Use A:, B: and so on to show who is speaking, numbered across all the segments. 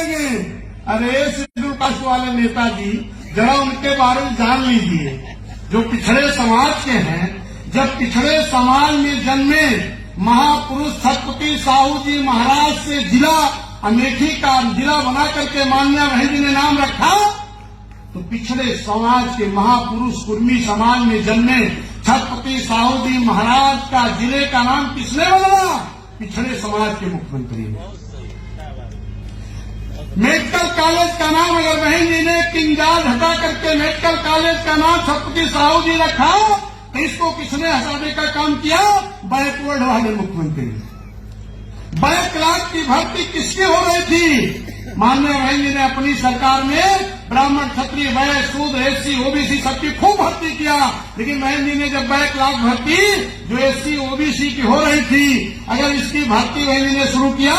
A: देंगे। अरे schedule caste वाले नेताजी, जरा उनके बारे में जान लीजिए। जो पिछड़े समाज के हैं, जब पिछड़े समाज में जन्मे महापुरुष छत्रपति साहू जी महाराज से जिला अमेठी का जिला बना करके मान्या बहन जी ने नाम रखा, तो पिछड़े समाज के महापुरुष कुर्मी समाज में जन्मे छत्रपति साहू जी महाराज का जिले का नाम किसने बदला? पिछड़े समाज के मुख्यमंत्री ने। मेडिकल कॉलेज का नाम अगर बहन जी ने किंजाल हटा करके मेडिकल कॉलेज का नाम छत्रपति साहू जी रखा, तो इसको किसने हटाने का काम किया? बैकवर्ड वाले मुख्यमंत्री। बैकलॉग की भर्ती किसकी हो रही थी? माननीय बहन जी ने अपनी सरकार में ब्राह्मण क्षत्रिय वैश्य शूद्र एससी ओबीसी सबकी खूब भर्ती किया, लेकिन बहन जी ने जब बैकलॉग भर्ती जो एससी ओबीसी की हो रही थी, अगर इसकी भर्ती बहन जी ने शुरू किया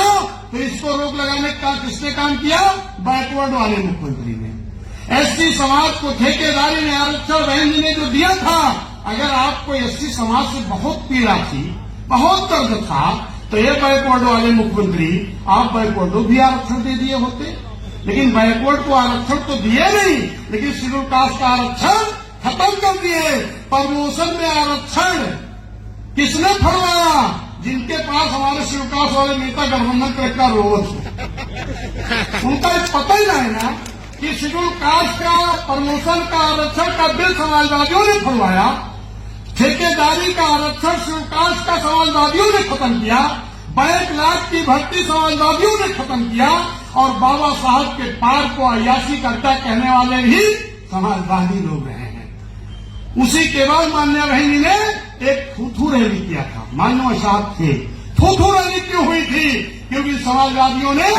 A: तो इसको रोक लगाने का किसने काम किया? बैकवर्ड वाले मुख्यमंत्री ने। एससी समाज को ठेकेदारी में आरक्षण बहन जी ने जो दिया था, अगर आपको एससी समाज से बहुत पीड़ा थी, बहुत दर्द था, तो ये बैकवर्ड वाले मुख्यमंत्री आप बैकवर्ड को भी आरक्षण दे दिए होते। लेकिन बैकवर्ड को आरक्षण तो दिए नहीं, लेकिन शेड्यूल कास्ट का आरक्षण खत्म कर दिए। प्रमोशन में आरक्षण किसने फड़वाया? जिनके पास हमारे शेड्यूल कास्ट वाले नेता गठबंधन का रोवत हो, उनका पता ही नहीं ना कि शेड्यूल कास्ट का प्रमोशन का आरक्षण का बिल समाजवादियों ने फड़वाया, ठेकेदारी का आरक्षण शेड्यूल कास्ट का समाजवादियों ने खत्म किया, बैकलॉग की भर्ती समाजवादियों ने खत्म किया, और बाबा साहब के पार को अयासी करता कहने वाले भी समाजवादी लोग रहे हैं। उसी के बाद मान्या बहन जी ने एक थूथू रैली किया था। मान्य साहब थे, थूथू रैली क्यों हुई थी? क्योंकि समाजवादियों ने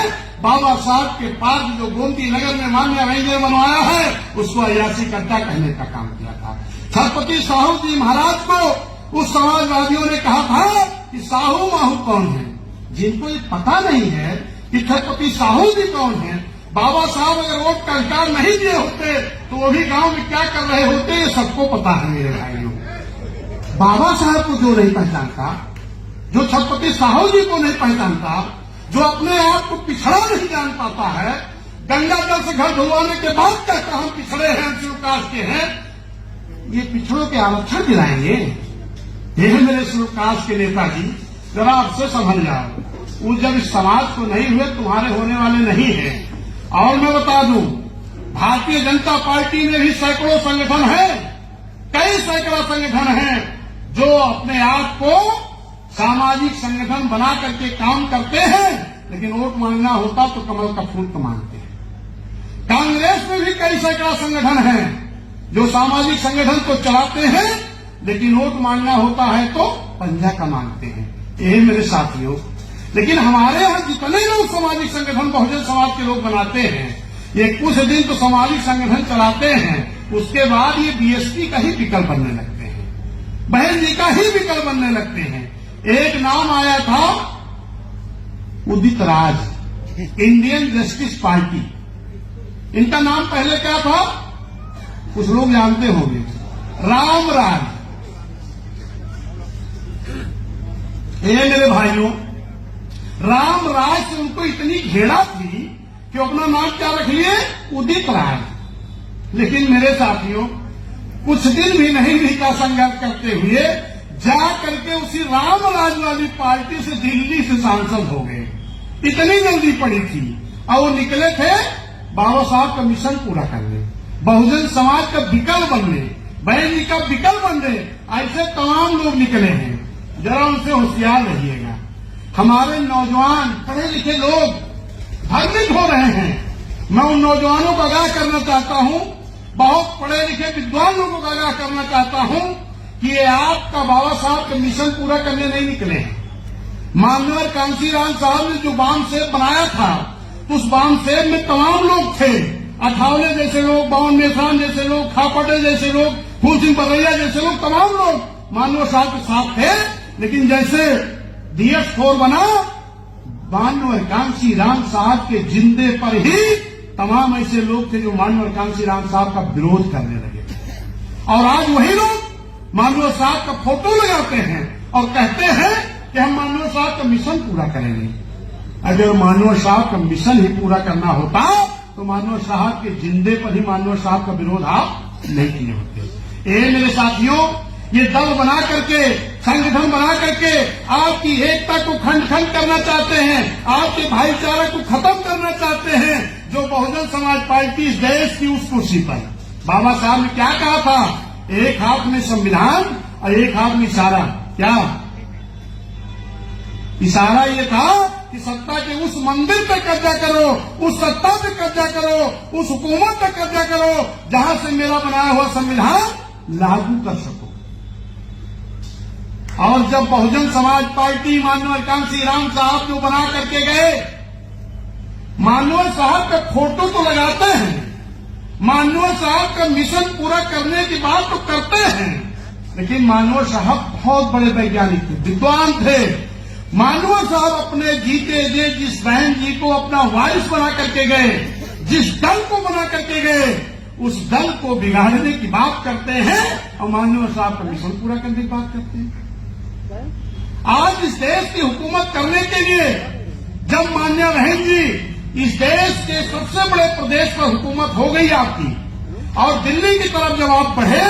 A: बाबा साहब के पार्क जो गोमती नगर में मान्या बहन जी ने बनवाया है, उसको अयासी करता कहने का काम किया था। छत्रपति साहू जी महाराज को उस समाजवादियों ने कहा था कि साहू माहू कौन है? जिनको ये पता नहीं है कि छत्रपति साहू जी कौन है, बाबा साहब अगर वोट का अधिकार नहीं दिए होते तो वो भी गांव में क्या कर रहे होते, ये सबको पता है मेरे भाइयों। बाबा साहब को जो नहीं पहचानता, जो छत्रपति साहू जी को नहीं पहचानता, जो अपने आप को पिछड़ा नहीं जान पाता है, गंगा जल से घर धुलवाने के बाद कहता हम पिछड़े हैं, शेड्यूल कास्ट के हैं, ये पिछड़ों के आरक्षण दिलाएंगे? ये है मेरे शेड्यूल कास्ट के नेताजी, जरा आपसे समझ जाओ। वो जब इस समाज को नहीं हुए, तुम्हारे होने वाले नहीं है। और मैं बता दूं, भारतीय जनता पार्टी में भी सैकड़ों संगठन है, कई सैकड़ों संगठन हैं जो अपने आप को सामाजिक संगठन बना करके काम करते हैं, लेकिन वोट मांगना होता तो कमल का फूल तो मांगते हैं। कांग्रेस में भी कई सैकड़ों संगठन हैं जो सामाजिक संगठन को चलाते हैं, लेकिन वोट मांगना होता है तो पंजा का मांगते हैं। यही मेरे साथियों, लेकिन हमारे यहाँ जितने लोग सामाजिक संगठन बहुजन समाज के लोग बनाते हैं, ये कुछ दिन तो सामाजिक संगठन चलाते हैं, उसके बाद ये बीएसपी का ही विकल्प बनने लगते हैं, बहन जी का ही विकल्प बनने लगते हैं। एक नाम आया था Udit Raj, Indian justice party. इनका नाम पहले क्या था? कुछ लोग जानते होंगे, राम राज। ये मेरे भाइयों, राम राज से उनको इतनी घृणा थी कि अपना नाम क्या रख लिए? उदित राज। लेकिन मेरे साथियों, कुछ दिन भी नहीं का संघर्ष करते हुए जा करके उसी राम राज वाली पार्टी से दिल्ली से सांसद हो गए। इतनी जल्दी पड़ी थी, और वो निकले थे बाबा साहब का मिशन पूरा करने, बहुजन समाज का विकल्प बनने, बहन जी का विकल्प बनने। ऐसे तमाम लोग निकले हैं, जरा उनसे होशियार रहिएगा। हमारे नौजवान पढ़े लिखे लोग भ्रमित हो रहे हैं। मैं उन नौजवानों को आगाह करना चाहता हूं, बहुत पढ़े लिखे विद्वान लोगों को आगाह करना चाहता हूं कि ये आपका बाबा साहब का मिशन पूरा करने नहीं निकले हैं। माननीय कांशीराम साहब ने जो बाम सेब बनाया था, उस बाम सेब में तमाम लोग थे, अठावले जैसे लोग, बावन मेहसान जैसे लोग, खापटे जैसे लोग, फूल सिंह बरैया जैसे लोग, तमाम लोग माननीय साहब के साथ थे। लेकिन जैसे DS4 बना, माननीय कांशीराम साहब के जिंदे पर ही तमाम ऐसे लोग थे जो माननीय कांशीराम साहब का विरोध करने लगे। और आज वही लोग माननीय साहब का फोटो लगाते हैं और कहते हैं कि हम माननीय साहब का मिशन पूरा करेंगे। अगर मानव साहब का मिशन ही पूरा करना होता तो मानव साहब के जिंदे पर ही मानव साहब का विरोध आप नहीं किए होते। ये मेरे साथियों, ये दल बना करके, संगठन बना करके आपकी एकता को खंड खंड करना चाहते हैं, आपके भाईचारा को खत्म करना चाहते हैं। जो बहुजन समाज पार्टी इस देश की उस कुर्सी पर, बाबा साहब ने क्या कहा था, एक हाथ में संविधान और एक हाथ में इशारा। क्या इशारा ये था कि सत्ता के उस मंदिर पर कब्जा करो, उस सत्ता पे कब्जा करो, उस हुकूमत पर कब्जा करो जहां से मेरा बनाया हुआ संविधान लागू कर सको। और जब बहुजन समाज पार्टी माननीय कांसी राम साहब जो बना करके गए, माननीय साहब का फोटो तो लगाते हैं, माननीय साहब का मिशन पूरा करने की बात तो करते हैं, लेकिन माननीय साहब बहुत बड़े वैज्ञानिक थे, विद्वान थे। माननीय साहब अपने जीते जी जिस बहन जी को अपना वारिस बना करके गए, जिस दल को बना करके गए, उस दल को बिगाड़ने की बात करते हैं और माननीय साहब का मिशन पूरा करने की बात करते हैं। आज इस देश की हुकूमत करने के लिए जब माननीय बहन जी इस देश के सबसे बड़े प्रदेश पर हुकूमत हो गई आपकी, और दिल्ली की तरफ जब आप बढ़े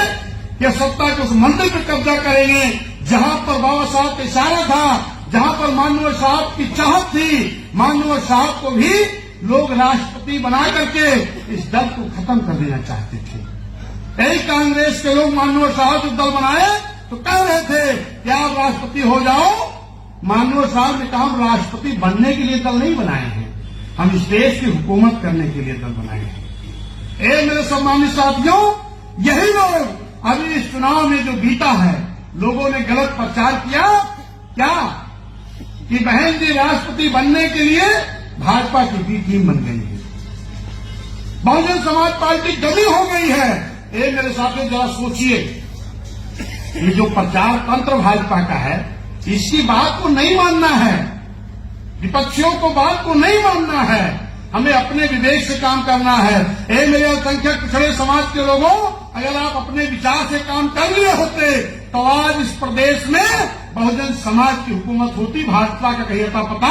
A: कि सत्ता के उस मंदिर पर कब्जा करेंगे जहां पर बाबा साहब का इशारा था, जहां पर माननीय साहब की चाहत थी, माननीय साहब को भी लोग राष्ट्रपति बना करके इस दल को खत्म कर देना चाहते थे। यही कांग्रेस के लोग माननीय साहब जो दल बनाए तो कह रहे थे कि आप राष्ट्रपति हो जाओ। माननीय साहब ने कहा हम राष्ट्रपति बनने के लिए दल नहीं बनाए हैं, हम इस देश की हुकूमत करने के लिए दल बनाए हैं। ए मेरे सम्मानित साथियों, यही लोग अभी इस चुनाव में जो बीता है, लोगों ने गलत प्रचार किया क्या कि बहन जी राष्ट्रपति बनने के लिए भाजपा की बी टीम बन गई है, बहुजन समाज पार्टी डमी हो गई है। ए मेरे साथियों, जरा सोचिए, ये जो प्रचार तंत्र भाजपा का है, इसकी बात को नहीं मानना है, विपक्षियों को बात को नहीं मानना है, हमें अपने विवेक से काम करना है। ए मेरे अल्पसंख्यक पिछड़े समाज के लोगों, अगर आप अपने विचार से काम कर लिए होते तो आज इस प्रदेश में बहुजन समाज की हुकूमत होती, भाजपा का कहीं अता पता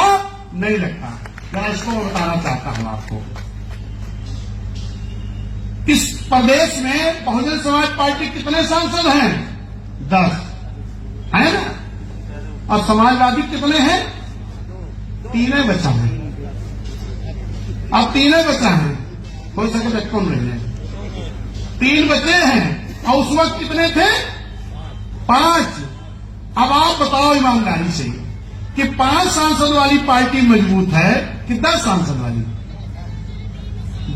A: नहीं लगता। मैं इसको बताना चाहता हूं आपको, इस प्रदेश में बहुजन समाज पार्टी कितने सांसद हैं? 10 है ना, और समाजवादी कितने हैं? 3 बचा है। अब 3 बचा है, हो सके तो कम रह जाए, 3 बचे हैं, और उस वक्त कितने थे? 5। अब आप बताओ ईमानदारी से कि 5 सांसद वाली पार्टी मजबूत है कि 10 सांसद वाली?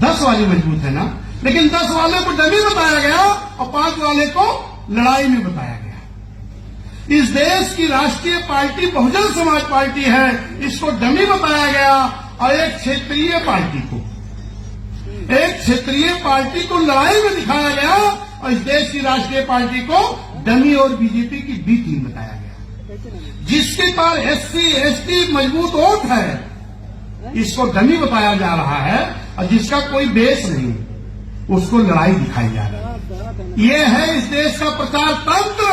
A: 10 वाली मजबूत है ना, लेकिन 10 वाले को डमी बताया गया और 5 वाले को लड़ाई में बताया गया। इस देश की राष्ट्रीय पार्टी बहुजन समाज पार्टी है, इसको डमी बताया गया, और एक क्षेत्रीय पार्टी को लड़ाई में दिखाया गया, और इस देश की राष्ट्रीय पार्टी को डमी और बीजेपी की बी टीम बताया गया। जिसके पास एससी एसटी मजबूत वोट है, इसको डमी बताया जा रहा है, और जिसका कोई बेस नहीं, उसको लड़ाई दिखाई जा रही है। ये है इस देश का प्रचार तंत्र।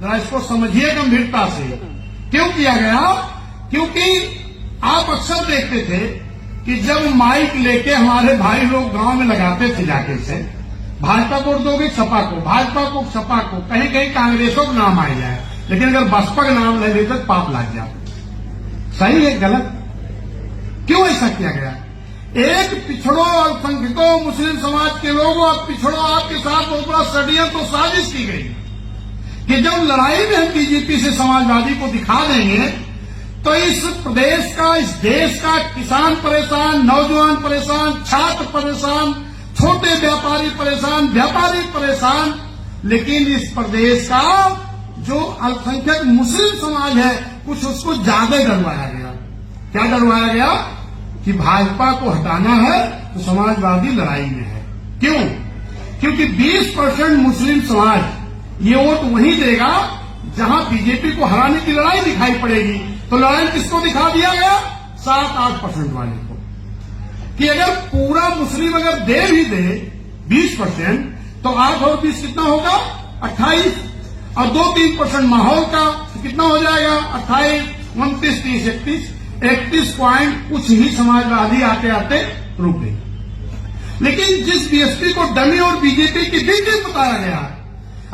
A: जरा इसको समझिए गंभीरता से। क्यों किया गया? क्योंकि आप अक्सर देखते थे कि जब माइक लेके हमारे भाई लोग गांव में लगाते थे जाके से, भाजपा को दोगे सपा को, भाजपा को सपा को, कहीं कहीं कांग्रेसों का नाम आ जाए, लेकिन अगर बसपा का नाम ले लेते पाप लग जाए। सही है गलत? क्यों ऐसा किया गया? एक पिछड़ों, अल्पसंख्यकों, मुस्लिम समाज के लोगों और पिछड़ों आपके साथ बहुत बड़ा षड्यंत्र तो साजिश की गई कि जब लड़ाई में हम बीजेपी से समाजवादी को दिखा देंगे तो इस प्रदेश का, इस देश का किसान परेशान, नौजवान परेशान, छात्र परेशान, छोटे व्यापारी परेशान, व्यापारी परेशान, लेकिन इस प्रदेश का जो अल्पसंख्यक मुस्लिम समाज है कुछ उसको ज्यादा डरवाया गया। क्या डरवाया गया? कि भाजपा को हटाना है तो समाजवादी लड़ाई में है। क्यों? क्योंकि 20% मुस्लिम समाज ये वोट वहीं देगा जहां बीजेपी को हराने की लड़ाई दिखाई पड़ेगी। तो लड़ाई किसको दिखा दिया गया? 7-8% वाले को, कि अगर पूरा मुस्लिम अगर दे भी दे 20%, तो 8 और 20 कितना होगा? 28, और 2-3% माहौल का कितना हो जाएगा? 28, 29, 30, 31। 31 पॉइंट कुछ ही समाजवादी आते आते रुक गई। लेकिन जिस बीएसपी को डमी और बीजेपी के बीच में बताया गया,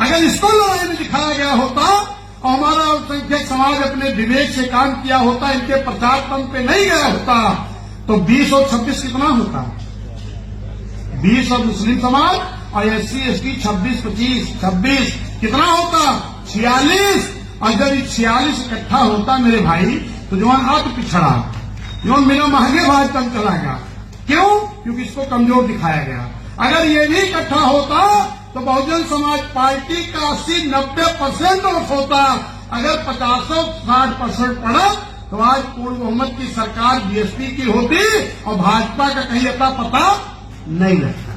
A: अगर इसको लड़ाई में दिखाया गया होता और हमारा अल्पसंख्यक समाज अपने विवेक से काम किया होता, इनके प्रचार तंत्र पे नहीं गया होता, तो 20 और 26 कितना होता? 20 और मुस्लिम समाज और SC ST 26 कितना होता? 46। और जब 46 इकट्ठा होता मेरे भाई, तो जवान हाथ पिछड़ा, जवान मेरा महंगे भाज कम चला गया। क्यों? क्योंकि इसको कमजोर दिखाया गया। अगर ये भी इकट्ठा होता तो बहुजन समाज पार्टी का 80-90% वोट होता। अगर 50-60% पड़ा तो आज पूर्ण बहुमत की सरकार बीएसपी की होती और भाजपा का कहीं अता पता नहीं लगता।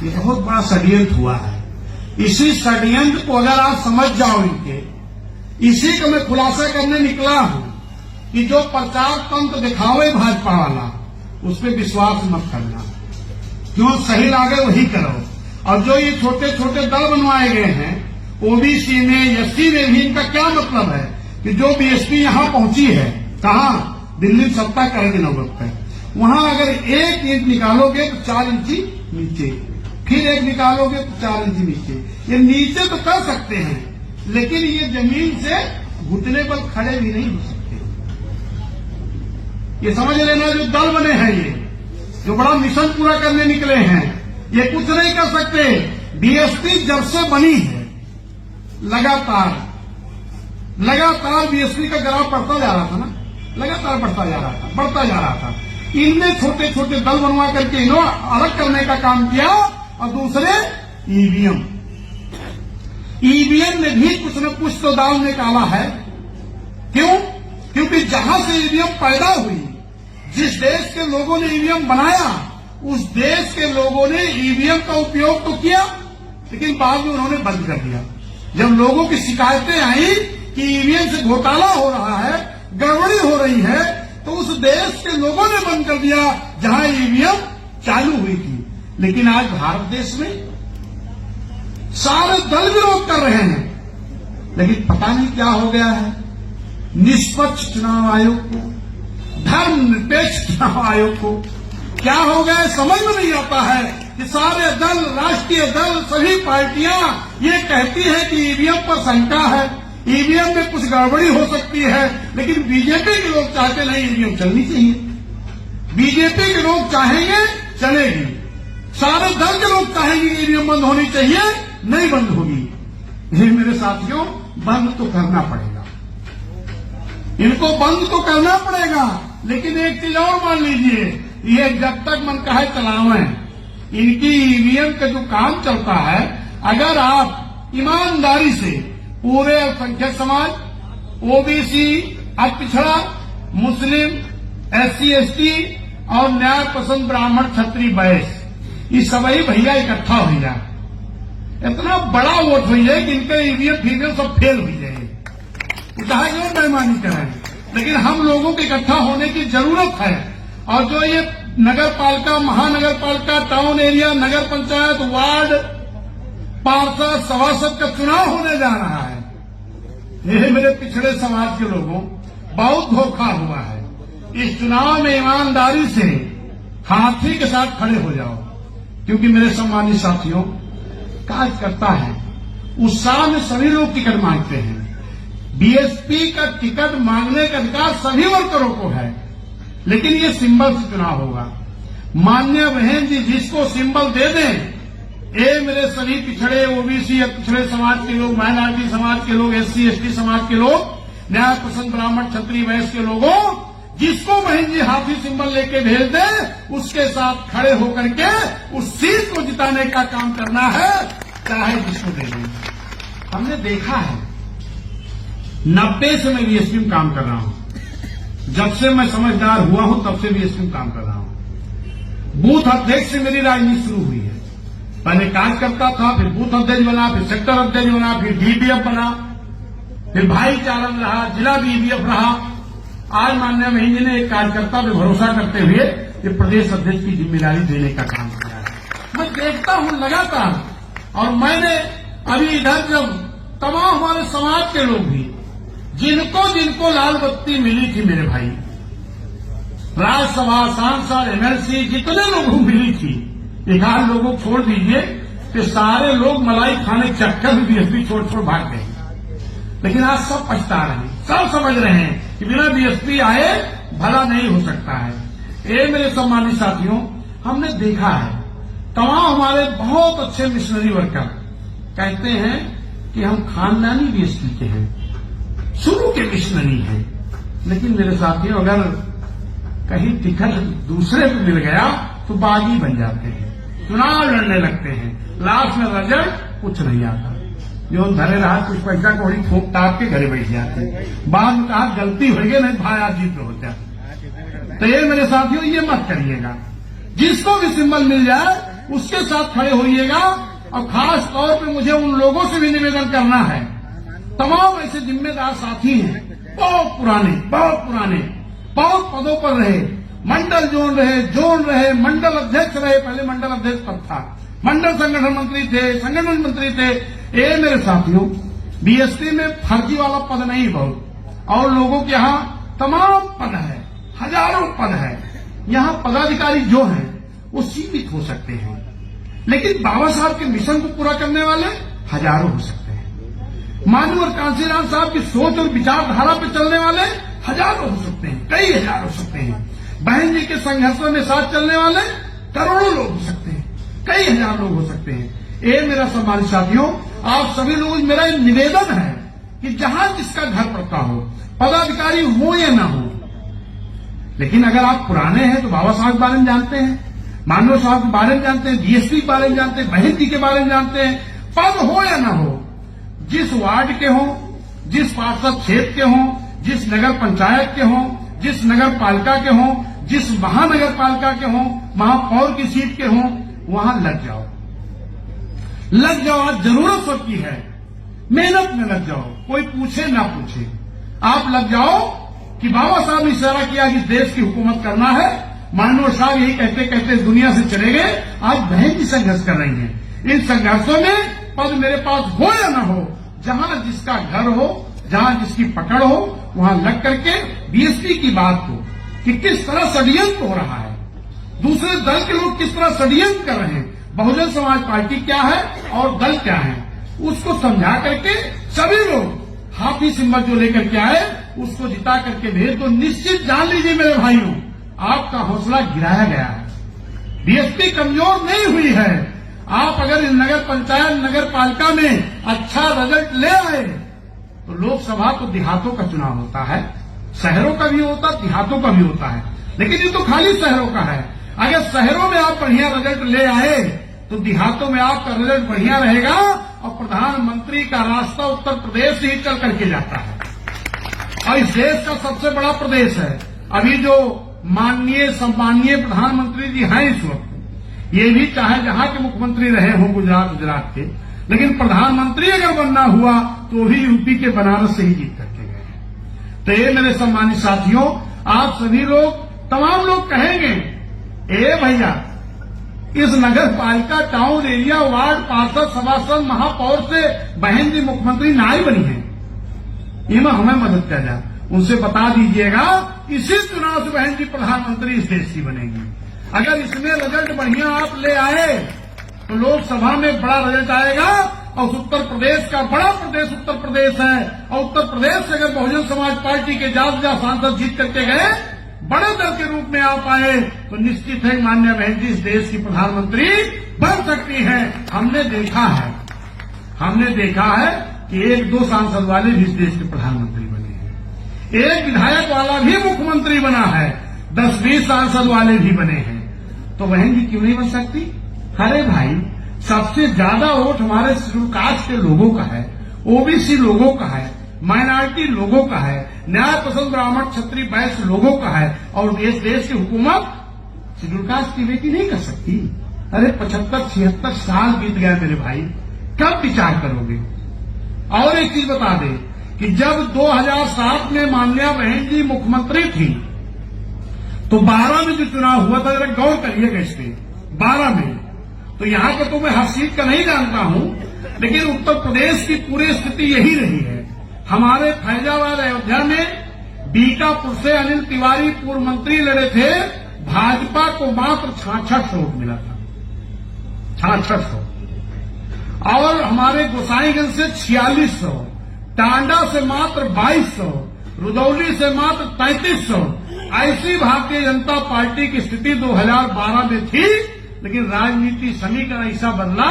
A: ये बहुत बड़ा षड्यंत्र हुआ है। इसी षड्यंत्र को अगर आप समझ जाओ इनके, इसी का मैं खुलासा करने निकला हूं कि जो प्रचार तंत्र दिखावे भाजपा वाला, उस पर विश्वास मत करना। जो सही लागे वही करो। और जो ये छोटे छोटे दल बनवाए गए हैं, ओबीसी में, एससी में भी, इनका क्या मतलब है कि जो बीएसपी यहां पहुंची है, कहां? दिल्ली सत्ता करेगी नौबत पे, वहां अगर 1 इंच निकालोगे तो 4 इंची नीचे, फिर 1 निकालोगे तो 4 इंची नीचे। ये नीचे तो कर सकते हैं, लेकिन ये जमीन से घुटने पर खड़े भी नहीं हो सकते। ये समझ लेना, जो दल बने हैं, ये जो बड़ा मिशन पूरा करने निकले हैं, ये कुछ नहीं कर सकते। बीएसपी जब से बनी है, लगातार बीएसपी का ग्राफ बढ़ता जा रहा था ना, लगातार बढ़ता जा रहा था। इनने छोटे छोटे दल बनवा करके इन्होंने अलग करने का काम किया। और दूसरे ईवीएम में भी कुछ न कुछ तो दाव निकाला है। क्यों? क्योंकि जहां से ईवीएम पैदा हुई, जिस देश के लोगों ने ईवीएम बनाया, उस देश के लोगों ने ईवीएम का उपयोग तो किया, लेकिन बाद में उन्होंने बंद कर दिया। जब लोगों की शिकायतें आई कि ईवीएम से घोटाला हो रहा है, गड़बड़ी हो रही है, तो उस देश के लोगों ने बंद कर दिया जहां ईवीएम चालू हुई थी। लेकिन आज भारत देश में सारे दल विरोध कर रहे हैं, लेकिन पता नहीं क्या हो गया है। निष्पक्ष चुनाव आयोग को, धर्मनिरपेक्ष चुनाव आयोग को क्या हो गया है समझ में नहीं आता है कि सारे दल, राष्ट्रीय दल, सभी पार्टियां ये कहती है कि ईवीएम पर शंका है, ईवीएम में कुछ गड़बड़ी हो सकती है, लेकिन बीजेपी के लोग चाहते नहीं, ईवीएम चलनी चाहिए। बीजेपी के लोग चाहेंगे चलेगी, सारे दल के लोग चाहेंगे कि ईवीएम बंद होनी चाहिए, नहीं बंद होगी। ये मेरे साथियों, बंद तो करना पड़ेगा, इनको बंद तो करना पड़ेगा। लेकिन एक चीज और मान लीजिए, ये जब तक मन कहे चलावें, इनकी ईवीएम का जो काम चलता है, अगर आप ईमानदारी से पूरे अल्पसंख्यक समाज, ओबीसी, पिछड़ा, मुस्लिम, SC ST और न्याय पसंद ब्राह्मण, क्षत्रिय, वैश्य, ये सभी भैया इकट्ठा हो जाए, इतना बड़ा वोट हो जाए कि इनका ईवीएम फीवीएम सब फेल हो जाए, चाहे जो बेईमानी करें, लेकिन हम लोगों को इकट्ठा होने की जरूरत है। और जो ये नगर पालिका, महानगर पालिका, टाउन एरिया, नगर पंचायत, वार्ड, पार्षद, सभासद का चुनाव होने जा रहा है, ये मेरे पिछड़े समाज के लोगों बहुत धोखा हुआ है। इस चुनाव में ईमानदारी से हाथी के साथ खड़े हो जाओ, क्योंकि मेरे सम्मानित साथियों, कार्यकर्ता है, उत्साह में सभी लोग टिकट मांगते हैं। बीएसपी का टिकट मांगने का अधिकार सभी वर्करों को है, लेकिन ये सिंबल से चुनाव होगा। मान्य बहन जी जिसको सिंबल दे दें, ये मेरे सभी पिछड़े, ओबीसी या पिछड़े समाज के लोग, माइनॉरिटी समाज के लोग, SC ST समाज के लोग, न्याय पसंद ब्राह्मण, क्षत्रिय, वैश्य के लोगों, जिसको बहन जी हाथी सिंबल लेके भेज दे, उसके साथ खड़े होकर के उस सीट को जिताने का काम करना है, चाहे जिसको दे दें। हमने देखा है, 90 से मैं बीएसपी में काम कर रहा हूं, जब से मैं समझदार हुआ हूं तब से बीएसपी में काम कर रहा हूं। बूथ अध्यक्ष से मेरी राजनीति शुरू हुई है। पहले कार्यकर्ता था, फिर बूथ अध्यक्ष बना, फिर सेक्टर अध्यक्ष बना, फिर DBF बना, फिर भाईचारा रहा, जिला BBF रहा। आज माननीय बहन जी ने एक कार्यकर्ता पे भरोसा करते हुए ये प्रदेश अध्यक्ष की जिम्मेदारी देने का काम किया है। मैं देखता हूं लगातार, और मैंने अभी इधर जब तमाम हमारे समाज के लोग भी जिनको जिनको लाल बत्ती मिली थी मेरे भाई, राज्यसभा सांसद, एमएलसी, जितने लोगों को मिली थी, 11 लोगों को छोड़ दीजिए कि सारे लोग मलाई खाने चक्कर में बीएसपी छोड़ भाग गए। लेकिन आज सब पछता रहे हैं, सब समझ रहे हैं कि बिना बीएसपी आए भला नहीं हो सकता है। ये मेरे सम्मानित साथियों, हमने देखा है तमाम हमारे बहुत अच्छे मिशनरी वर्कर कहते हैं कि हम खानदानी बीएसपी के हैं, शुरू के मिशनरी हैं। लेकिन मेरे साथियों, अगर कहीं टिकट दूसरे को मिल गया तो बागी बन जाते हैं, चुनाव लड़ने लगते हैं, लास्ट में रिजल्ट कुछ नहीं आता। जो धरे रहा कुछ पैसा कौड़ी फूंक टाप के घरे बैठ जाते हैं, बाद में कहा गलती हो गई, नहीं भाई आज जीत होता। तो ये मेरे साथियों, ये मत करिएगा। जिसको भी सिंबल मिल जाए उसके साथ खड़े होइएगा। और खास तौर पे मुझे उन लोगों से भी निवेदन करना है, तमाम ऐसे जिम्मेदार साथी हैं, बहुत पुराने बहुत पदों पर रहे, मंडल जोन रहे, मंडल अध्यक्ष रहे, पहले मंडल अध्यक्ष पद था, मंडल संगठन मंत्री थे, संगठन मंत्री थे। ये मेरे साथियों, बीएसपी में फर्जी वाला पद नहीं बहुत, और लोगों के यहाँ तमाम पद है, हजारों पद है। यहाँ पदाधिकारी जो हैं वो सीमित हो सकते हैं, लेकिन बाबा साहब के मिशन को पूरा करने वाले हजारों हो सकते हैं। मानव कांशीराम साहब की सोच और विचारधारा पे चलने वाले हजारों हो सकते हैं, कई हजार हो सकते हैं। बहन जी के संघर्षों में साथ चलने वाले करोड़ों लोग हो सकते हैं, कई हजार लोग हो सकते हैं। ये मेरा सम्मानित साथियों, आप सभी लोगों से मेरा निवेदन है कि जहां जिसका घर पड़ता हो, पदाधिकारी हो या ना हो, लेकिन अगर आप पुराने हैं तो बाबा साहब के बारे में जानते हैं, मानव साहब के बारे में जानते हैं, डीएसपी के बारे में जानते हैं, बहन जी के बारे में जानते हैं। पद हो या ना हो, जिस वार्ड के हो, जिस पार्षद क्षेत्र के हो, जिस नगर पंचायत के हो, जिस नगर पालिका के हो, जिस महानगर पालिका के हो, महापौर की सीट के हो, वहां लग जाओ। आज जरूरत सबकी है, मेहनत में लग जाओ, कोई पूछे ना पूछे, आप लग जाओ कि बाबा साहब ने इशारा किया कि देश की हुकूमत करना है। मानव साहब यही कहते कहते दुनिया से चले गए। आज बहन जी संघर्ष कर रही हैं। इन संघर्षों में पद मेरे पास हो या ना हो, जहां जिसका घर हो, जहां जिसकी पकड़ हो, वहां लग करके बीएसपी की बात को कि किस तरह षड्यंत्र हो रहा है, दूसरे दल के लोग किस तरह षड्यंत्र कर रहे हैं, बहुजन समाज पार्टी क्या है और दल क्या है, उसको समझा करके सभी लोग हाथी सिंबल जो लेकर के आए उसको जिता करके भेज दो। निश्चित जान लीजिए मेरे भाइयों, आपका हौसला गिराया गया है, बीएसपी कमजोर नहीं हुई है। आप अगर इस नगर पंचायत नगर पालिका में अच्छा रिजल्ट ले आए तो लोकसभा तो देहातों का चुनाव होता है, शहरों का भी होता है, देहातों का भी होता है, लेकिन ये तो खाली शहरों का है। अगर शहरों में आप बढ़िया रिजल्ट ले आए तो देहातों में आपका रिजल्ट बढ़िया रहेगा और प्रधानमंत्री का रास्ता उत्तर प्रदेश से ही चल करके जाता है और इस देश का सबसे बड़ा प्रदेश है। अभी जो माननीय सम्माननीय प्रधानमंत्री जी हैं इस वक्त, ये भी चाहे जहां के मुख्यमंत्री रहे हों गुजरात के, लेकिन प्रधानमंत्री अगर बनना हुआ तो भी यूपी के बनारस से ही जीत करके गए। तो ये मेरे सम्मानित साथियों, आप सभी लोग तमाम लोग कहेंगे, ए भैया इस नगर पालिका टाउन एरिया वार्ड पार्षद सभासद महापौर से बहन जी मुख्यमंत्री नाई बनी है, इनमें हमें मदद कर जाए, उनसे बता दीजिएगा इसी चुनाव से बहन जी प्रधानमंत्री इस देश की बनेगी। अगर इसमें रिजल्ट बढ़िया आप ले आए तो लोकसभा में बड़ा रिजल्ट आएगा और उत्तर प्रदेश का बड़ा प्रदेश उत्तर प्रदेश है और उत्तर प्रदेश से अगर बहुजन समाज पार्टी के ज्यादा सांसद जीत करके गए, बड़े दल के रूप में आप आए तो निश्चित है माननीय बहन जी इस देश की प्रधानमंत्री बन सकती है। हमने देखा है कि 1-2 सांसद वाले भी इस देश के प्रधानमंत्री बने हैं, एक विधायक वाला भी मुख्यमंत्री बना है, 10-20 सांसद वाले भी बने हैं, तो बहन जी क्यों नहीं बन सकती? अरे भाई, सबसे ज्यादा वोट हमारे शेड्यूल कास्ट के लोगों का है, ओबीसी लोगों का है, माइनॉरिटी लोगों का है, न्याय पसंद ब्राह्मण क्षत्रिय वैश्य लोगों का है, और इस देश की हुकूमत शेड्यूल कास्ट की बेटी नहीं कर सकती। अरे 75-76 साल बीत गए मेरे भाई, कब विचार करोगे? और एक चीज बता दें कि जब 2007 में माननीय बहन जी मुख्यमंत्री थी तो 12 में जो चुनाव हुआ था, जरा गौर करिएगा इस पे, 12 में तो यहां का तो मैं हर सीट का नहीं जानता हूं, लेकिन उत्तर प्रदेश की पूरी स्थिति यही रही है। हमारे फैजाबाद अयोध्या में बीकापुर से अनिल तिवारी पूर्व मंत्री लड़े थे, भाजपा को मात्र 66 वोट मिला था, 6600। और हमारे गोसाईगंज से 4600, टांडा से मात्र 2200, रुदौली से मात्र 3300। ऐसी भारतीय जनता पार्टी की स्थिति 2012 में थी, लेकिन राजनीति समीकरण ऐसा बदला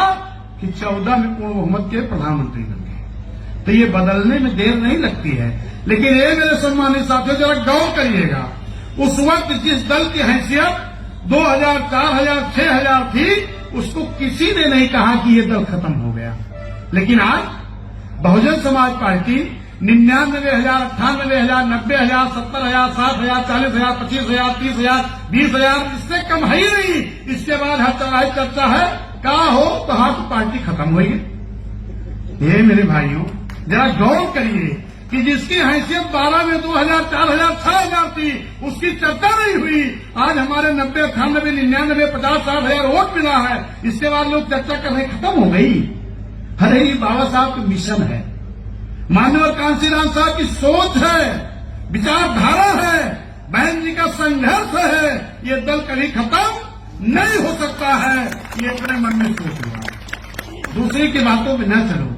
A: कि 14 में पूर्ण बहुमत के प्रधानमंत्री बन गए। तो ये बदलने में देर नहीं लगती है। लेकिन ये मेरे सम्मानित साथियों, जरा गौर करिएगा, उस वक्त जिस दल की हैसियत 2000, 4000, 6000 थी, उसको किसी ने नहीं कहा कि ये दल खत्म हो गया। लेकिन आज बहुजन समाज पार्टी 99,000, 98,000, 90,000, 70,000, 60,000, 40,000, 25,000, 30,000, 20,000, इससे कम है ही नहीं। इसके बाद हर चढ़ाई चर्चा है, कहा हो तो हाँ तो पार्टी खत्म हुई है। ये मेरे भाइयों, जरा गौर करिए कि जिसकी हैसियत 12 में 2000, 4000, 6000 थी, उसकी चर्चा नहीं हुई। आज हमारे 90, 98, 99, 50, 60,000 वोट मिला है। इसके बाद लोग चर्चा करने खत्म हो गई। अरे ये बाबा साहब का मिशन है, माननीय कांशीराम साहब की सोच है, विचारधारा है, बहन जी का संघर्ष है। ये दल कभी खत्म नहीं हो सकता है, ये अपने मन में सोच लिया। दूसरी की बातों में न चलो।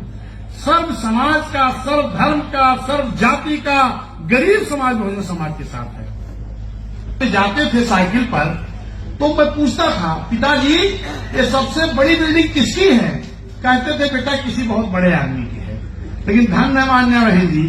A: सर्व समाज का, सर्व धर्म का, सर्व जाति का गरीब समाज बहुजन समाज के साथ है। जाते थे साइकिल पर तो मैं पूछता था, पिताजी ये सबसे बड़ी बिल्डिंग किसकी है? कहते थे बेटा किसी बहुत बड़े आदमी की है। लेकिन धन्य मान्य रहे जी,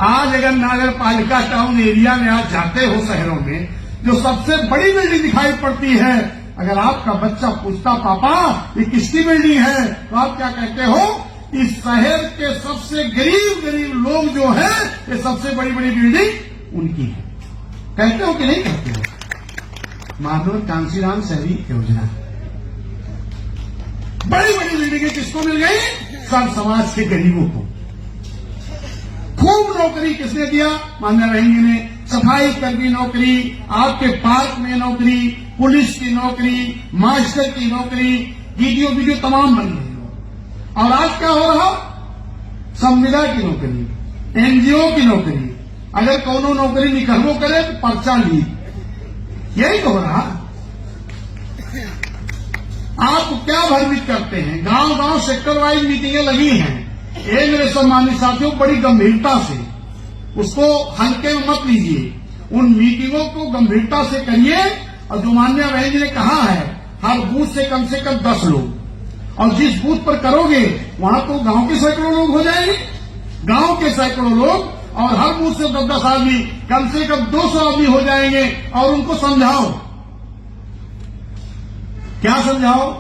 A: आज अगर नगर पालिका टाउन एरिया में आप जाते हो शहरों में, जो सबसे बड़ी बिल्डिंग दिखाई पड़ती है, अगर आपका बच्चा पूछता पापा ये किसकी बिल्डिंग है, तो आप क्या कहते हो? इस शहर के सबसे गरीब लोग जो हैं, ये सबसे बड़ी बिल्डिंग उनकी है। कहते हो कि नहीं कहते हो? माधव कांशीराम शहरी योजना, बड़ी बिल्डिंगें किसको मिल गई? सब समाज के गरीबों को। खूब नौकरी किसने दिया? मान्य रहेंगे ने सफाई कर्मी नौकरी, आपके पार्क में नौकरी, पुलिस की नौकरी, मास्टर की नौकरी, वीडियो तमाम बन गई। और आज क्या हो रहा? संविदा की नौकरी, एनजीओ की नौकरी, अगर कोनो नौकरी निकलबो करे तो पर्चा ली, यही तो हो रहा। आप क्या भ्रमित करते हैं? गांव सेक्टर वाइज मीटिंगें लगी हैं। ये मेरे सम्मानित साथियों, बड़ी गंभीरता से उसको हल्के में मत लीजिए। उन मीटिंगों को गंभीरता से करिए। और जो माननीय बहन जी ने कहा है, हर बूथ से कम 10 लोग, और जिस बूथ पर करोगे वहां तो गांव के सैकड़ों लोग हो जाएंगे, गांव के सैकड़ों लोग, और हर बूथ से 10-10 आदमी, कम से कम 200 आदमी हो जाएंगे। और उनको समझाओ, क्या समझाओ?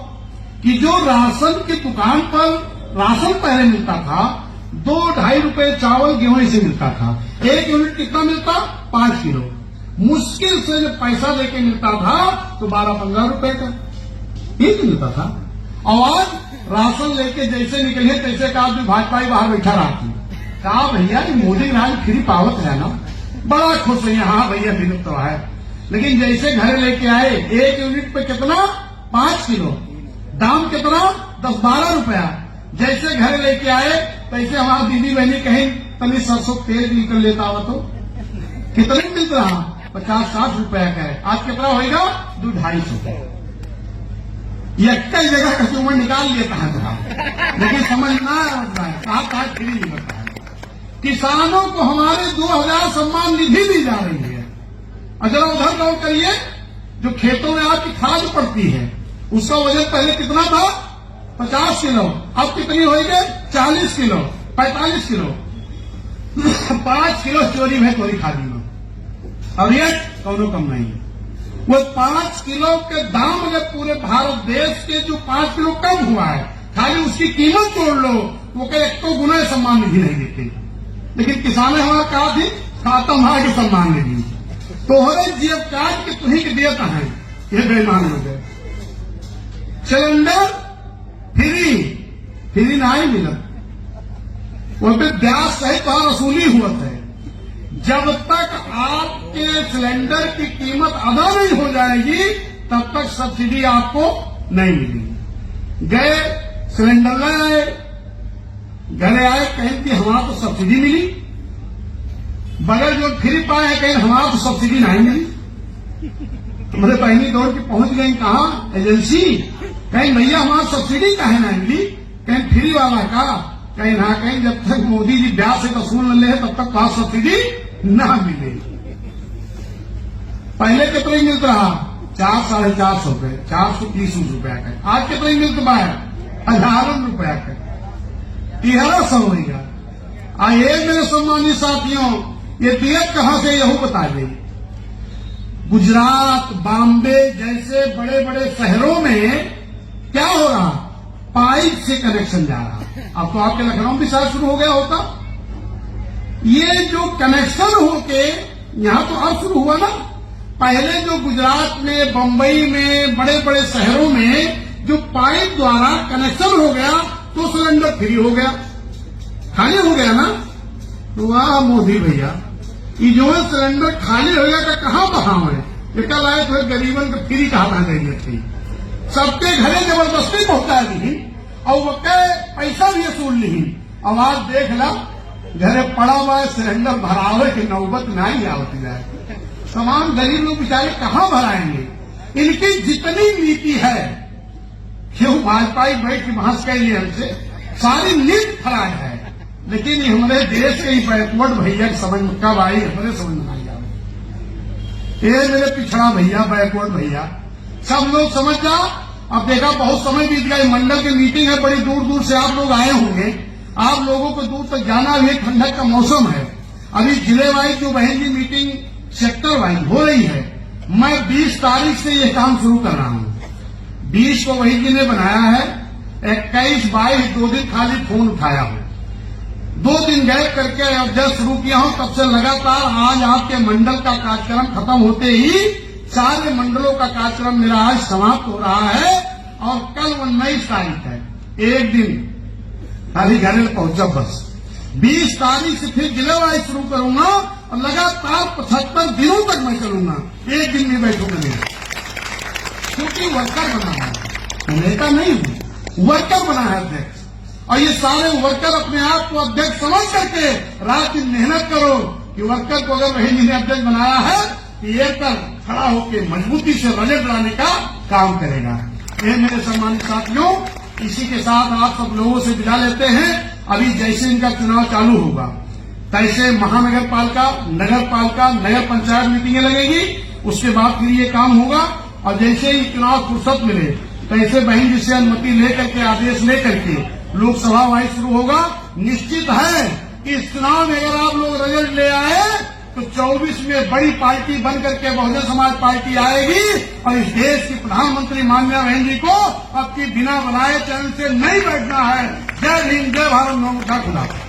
A: कि जो राशन की दुकान पर राशन पहले मिलता था, 2-2.5 रुपए चावल गेहूं से मिलता था, 1 यूनिट कितना मिलता? 5 किलो। मुश्किल से जब पैसा लेके मिलता था तो 12-15 रुपए का ही तो मिलता था। और आज राशन लेके जैसे निकले तैसे का आदमी भाजपाई बाहर बैठा रहा थी। कहा भैया ये मोदी राज फ्री पावत है ना, बड़ा खुश है। हाँ भैया विलुप्त तो है। लेकिन जैसे घर लेके आए, 1 यूनिट पे कितना? 5 किलो, दाम कितना? 10-12 रुपया। जैसे घर लेके आए तैसे हमारा दीदी बहनी कहीं तनी सरसों तेल निकल लेता हुआ तो कितने मिल रहा? 50-60 रुपया का है। आज कितना होगा? 2-250 कई जगह का चूमर निकाल लेता है जरा, लेकिन समझना है कहा फ्री नहीं होता है। किसानों को हमारे 2000 सम्मान निधि दी जा रही है। अगर उधर गौर करिए, जो खेतों में आपकी खाद पड़ती है, उसका वजन पहले कितना था? 50 किलो, अब कितनी होगी? 40 किलो, 45 किलो। 5 किलो चोरी है थोड़ी खादी में, और ये कौनो कम नहीं है। वो 5 किलो के दाम अगर पूरे भारत देश के जो 5 किलो कम हुआ है, खाली उसकी कीमत जोड़ लो, वो कहे 100 गुना सम्मान निधि नहीं देते। लेकिन किसान हमारा कहा थी खाता मार के सम्मान निधि, तोहरे जीव काट के तुम्ही के देता है, ये बेईमान हो गए। सिलेंडर फ्री नहीं मिला, वहां पे ब्याज सहित वहां वसूली हुआ है। जब तक आपके सिलेंडर की कीमत अदा नहीं हो जाएगी, तब तक सब्सिडी आपको नहीं मिलेगी। गए सिलेंडर ले आए, घरे आए, कहीं कि हमारा तो सब्सिडी मिली, बगैर जो फ्री पाए हैं कहीं हमारा तो सब्सिडी नहीं मिली। मेरे बहनी दौड़ के पहुंच गई कहा एजेंसी, कहीं भैया हमारा सब्सिडी काहे नहीं मिली, कहीं फ्री वाला का, कहीं ना कहीं जब तक मोदी जी ब्याज से वसूल न ले तब तक वहां सब्सिडी ना मिले। पहले कितना ही मिलता रहा 400-450 रुपए, 430 रुपया का, आज कितना ही मिलता है 1000 रुपया का, 1300 होगा। आइए मेरे सम्मानित साथियों, ये दियत कहां से यहू बता दें। गुजरात, बॉम्बे जैसे बड़े बड़े शहरों में क्या हो रहा, पाइप से कनेक्शन जा रहा। अब तो आपके लखनऊ भी शायद शुरू हो गया होता। ये जो कनेक्शन होके यहां तो अब शुरू हुआ ना, पहले जो गुजरात में, बंबई में, बड़े बड़े शहरों में जो पाइप द्वारा कनेक्शन हो गया तो सिलेंडर फ्री हो गया, खाली हो गया ना। तो वाह मोदी भैया, ये जो है सिलेंडर खाली हो गया का कहां बहाव है, ये कल आए तो गरीबन को फ्री कहा देंगे थी, सबके घरे जबरदस्ती पहुंचा दी और वो पैसा भी वसूल ली। अब आज देख ला घरे पड़ा हुआ है सिलेंडर भरावे की नौबत नहीं आवती जाए, तमाम गरीब लोग बेचारे कहां भराएंगे। इनकी जितनी नीति है, क्यों भाजपा बैठ के बहस के लिए हमसे सारी नीति फराय है, लेकिन ये हमारे देश के ही बैकवर्ड भैया की समझ में कब आई, हमारे समझ में नहीं आई। ये मेरे पिछड़ा भैया, बैकवर्ड भैया, सब लोग समझ जाओ। अब देखा बहुत समय बीत गया, मंडल की मीटिंग है, बड़ी दूर दूर से आप लोग आए होंगे, आप लोगों को दूर तक जाना भी, ठंडक का मौसम है। अभी जिले वाइज जो बहन की मीटिंग सेक्टर वाइज हो रही है, मैं 20 तारीख से ये काम शुरू कर रहा हूं। 20 को वही जी ने बनाया है, 21, 22 2 दिन खाली फोन उठाया हूं, 2 दिन गैप करके अब जब शुरू किया हूं, तब से लगातार आज आपके मंडल का कार्यक्रम खत्म होते ही सारे मंडलों का कार्यक्रम मेरा आज समाप्त हो रहा है। और कल 19 तारीख है, एक दिन खाली घर में पहुंचा बस। 20 तारीख से फिर जिले वाइज शुरू करूंगा और लगातार 75 दिनों तक मैं चलूंगा, एक दिन नहीं बैठूंगा नहीं, क्योंकि वर्कर बना है, नेता नहीं हूं, वर्कर बना है अध्यक्ष। और ये सारे वर्कर अपने आप को अध्यक्ष समझ करके रात दिन मेहनत करो कि वर्कर को अगर वही ने अध्यक्ष बनाया है कि ये कर खड़ा होकर मजबूती से बजट लाने का काम करेगा। ये मेरे सम्मानित साथियों, इसी के साथ आप सब लोगों से विदा लेते हैं। अभी जैसे इनका चुनाव चालू होगा तैसे महानगर पालिका, नगर पालिका, नगर पंचायत मीटिंगें लगेगी, उसके बाद फिर ये काम होगा। और जैसे ही चुनाव फुर्सत मिले तैसे बहन जी से अनुमति लेकर के, आदेश लेकर के लोकसभा वाइज शुरू होगा। निश्चित है कि इस चुनाव में अगर आप लोग रिजल्ट ले आए तो 24 में बड़ी पार्टी बनकर के बहुजन समाज पार्टी आएगी और इस देश की प्रधानमंत्री माननीय बहन जी को अब की बिना बनाए चरण से नहीं बैठना है। जय हिंद, जय भारत, नमो खुदा।